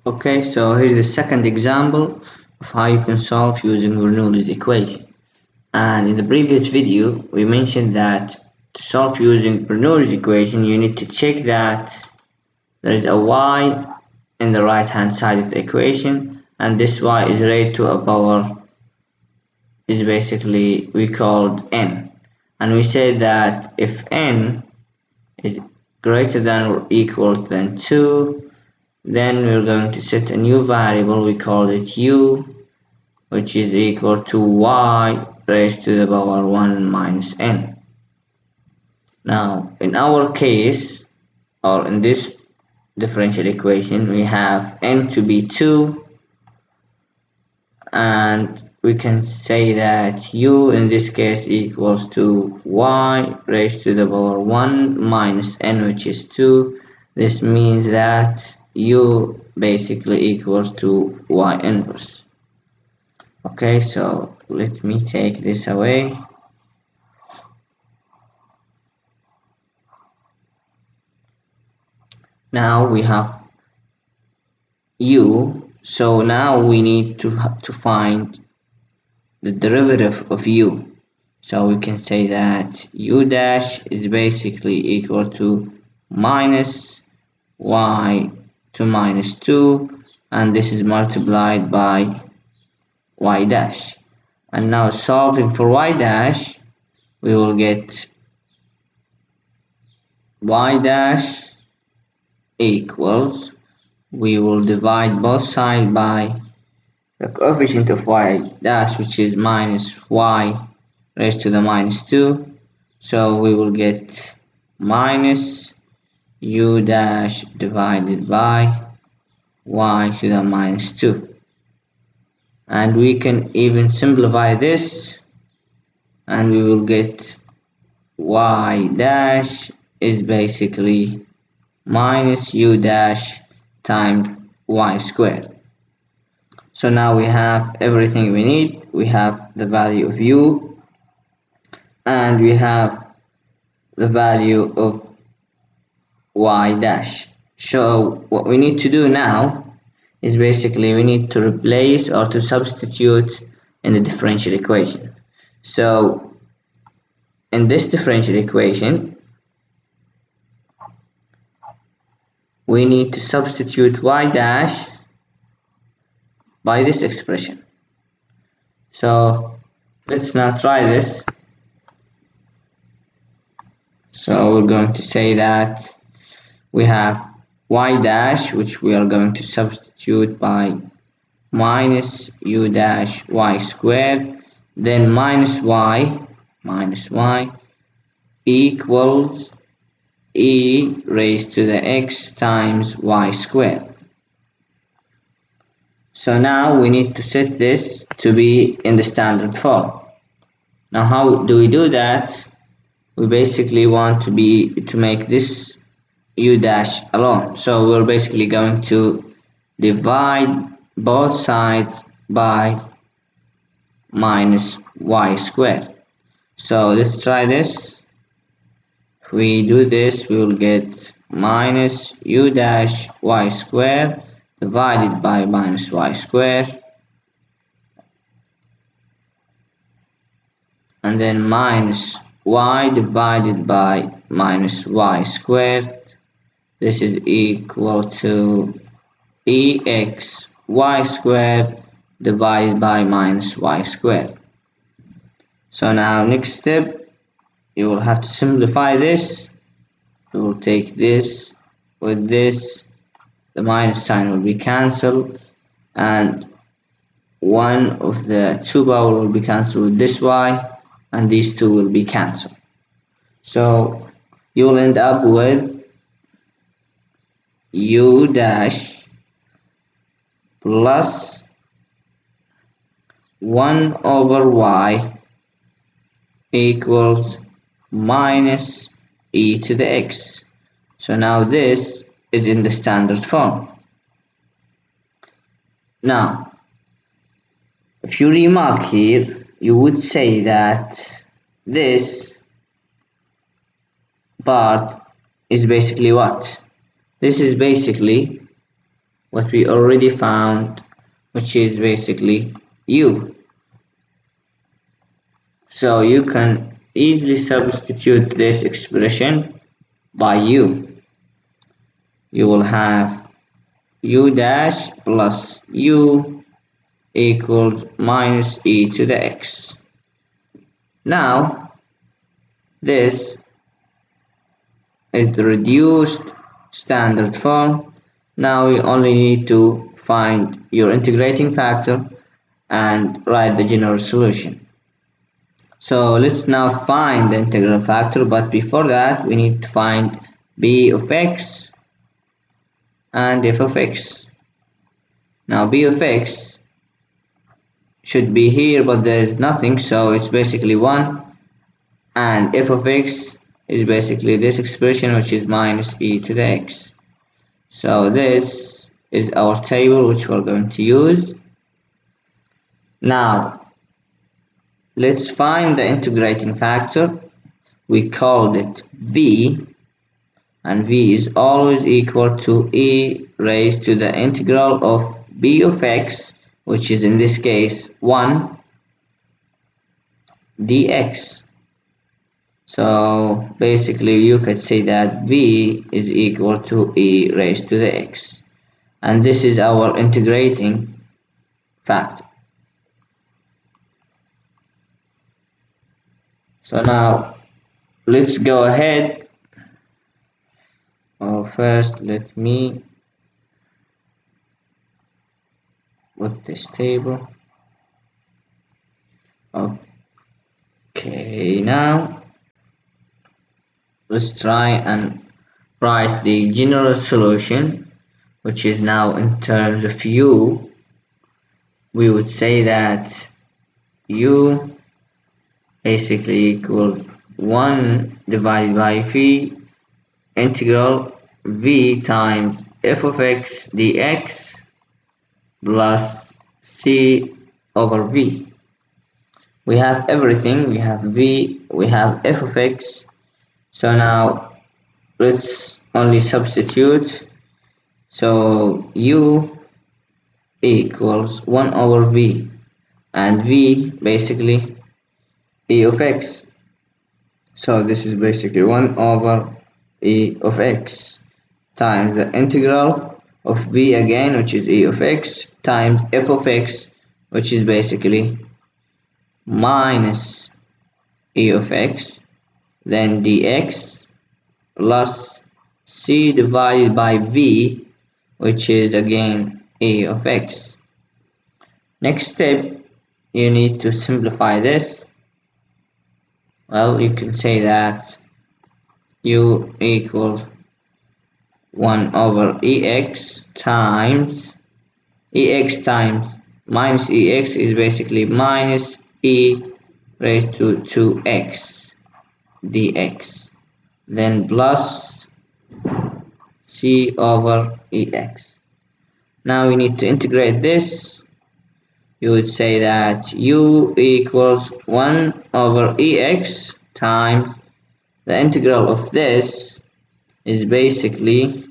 Okay, so here's the second example of how you can solve using Bernoulli's equation. And in the previous video, we mentioned that to solve using Bernoulli's equation, you need to check that there is a y in the right hand side of the equation, and this y is raised to a power is basically we called n. And we said that if n is greater than or equal than 2, then we're going to set a new variable, we call it u, which is equal to y raised to the power 1 minus n. Now in our case, or in this differential equation, we have n to be 2, and we can say that u in this case equals to y raised to the power 1 minus n, which is 2. This means that u basically equals to y inverse. Okay, so let me take this away. Now we have u, so now we need to find the derivative of u. So we can say that u dash is basically equal to minus y to minus 2, and this is multiplied by y dash. And now solving for y dash, we will get y dash equals, we will divide both sides by the coefficient of y dash, which is minus y raised to the minus 2, so we will get minus u dash divided by y to the minus 2. And we can even simplify this, and we will get y dash is basically minus u dash times y squared. So now we have everything we need. We have the value of u, and we have the value of y dash. So what we need to do now is basically we need to replace or to substitute in the differential equation. So in this differential equation, we need to substitute y dash by this expression. So let's now try this. So we're going to say that we have y dash, which we are going to substitute by minus u dash y squared, then minus y equals e raised to the x times y squared. So now we need to set this to be in the standard form. Now how do we do that? We basically want to make this u dash alone, so we're basically going to divide both sides by minus y squared. So let's try this. If we do this, we will get minus u dash y squared divided by minus y squared, and then minus y divided by minus y squared. This is equal to ex y squared divided by minus y squared. So now next step, you will have to simplify this. You will take this with this, the minus sign will be cancelled, and one of the two power will be cancelled with this y, and these two will be cancelled. So you will end up with u dash plus 1 over y equals minus e to the x. So now this is in the standard form. Now if you remark here, you would say that this part is basically what? This is basically what we already found, which is basically u. So you can easily substitute this expression by u. You will have u dash plus u equals minus e to the x. Now this is the reduced standard form. Now you only need to find your integrating factor and write the general solution. So let's now find the integral factor, but before that we need to find b of x and f of x. Now b of x should be here, but there is nothing, so it's basically 1, and f of x is basically this expression, which is minus e to the x. So this is our table which we're going to use. Now let's find the integrating factor. We called it v, and v is always equal to e raised to the integral of b of x, which is in this case 1 dx. So basically you could say that v is equal to e raised to the x, and this is our integrating factor. So now let's go ahead. First let me put this table. Okay, now let's try and write the general solution, which is now in terms of u. We would say that u basically equals 1 divided by v integral v times f of x dx plus c over v. We have everything, we have v, we have f of x. So now let's only substitute. So u equals 1 over v, and v basically e of x. So this is basically 1 over e of x times the integral of v again, which is e of x, times f of x, which is basically minus e of x, then dx plus c divided by v, which is again e of x. Next step, you need to simplify this. Well, you can say that u equals 1 over ex times minus ex is basically minus e raised to 2x dx, then plus c over ex. Now we need to integrate this. You would say that u equals 1 over ex times the integral of this is basically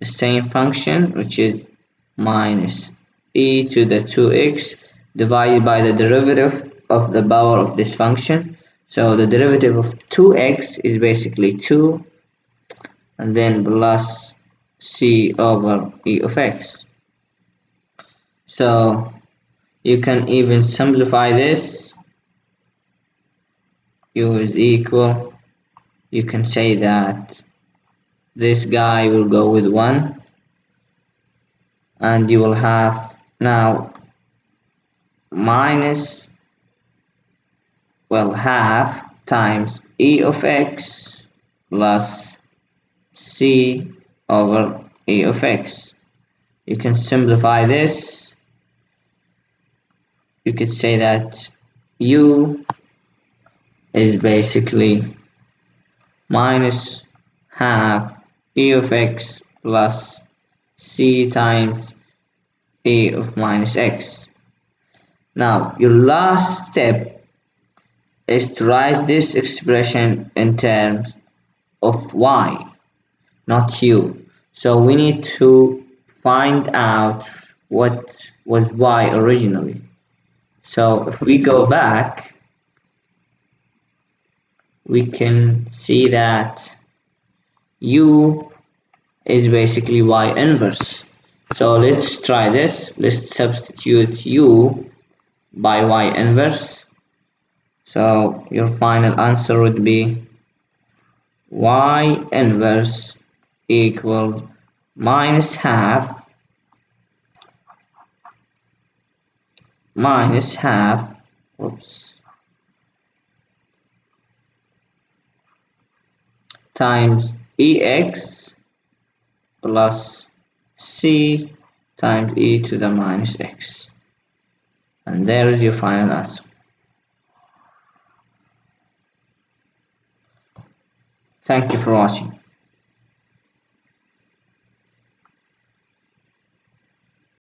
the same function, which is minus e to the 2x divided by the derivative of the power of this function. So the derivative of 2x is basically 2, and then plus c over e of x. So you can even simplify this. U is equal, you can say that this guy will go with 1, and you will have now minus, well, half times e of x plus c over e of x. You can simplify this. You could say that u is basically minus half e of x plus c times e of minus x. Now your last step is to write this expression in terms of y, not u. So we need to find out what was y originally. So if we go back, we can see that u is basically y inverse. So let's try this. Let's substitute u by y inverse. So your final answer would be y inverse equals minus half oops, times ex plus c times e to the minus x. And there is your final answer. Thank you for watching.